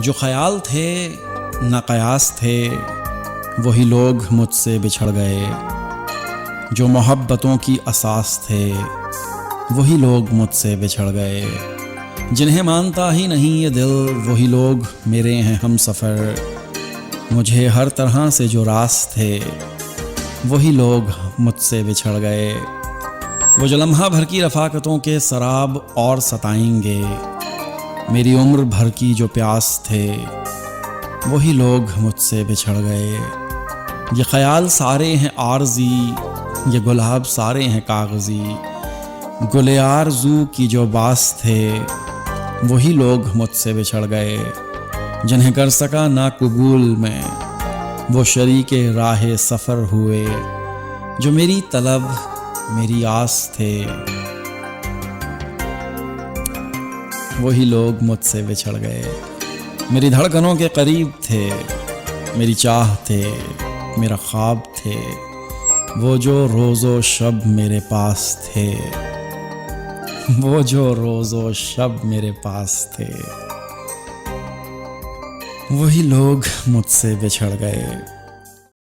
जो ख्याल थे ना कयास थे, वही लोग मुझसे बिछड़ गए। जो मोहब्बतों की असास थे, वही लोग मुझसे बिछड़ गए। जिन्हें मानता ही नहीं ये दिल, वही लोग मेरे हैं हम सफ़र। मुझे हर तरह से जो रास थे, वही लोग मुझसे बिछड़ गए। वो जो लम्हा भर की रफ़ाकतों के शराब और सताएंगे, मेरी उम्र भर की जो प्यास थे, वही लोग मुझसे बिछड़ गए। ये ख़याल सारे हैं आर्ज़ी, ये गुलाब सारे हैं कागज़ी। गुले आरज़ू की जो बास थे, वही लोग मुझसे बिछड़ गए। जिन्हें कर सका ना कबूल में, वो शरीके राहे सफ़र हुए। जो मेरी तलब मेरी आस थे, वही लोग मुझसे बिछड़ गए। मेरी धड़कनों के करीब थे, मेरी चाह थे, मेरा ख्वाब थे, वो जो रोज़ो शब मेरे पास थे, वो जो रोज़ो शब मेरे पास थे, वही लोग मुझसे बिछड़ गए।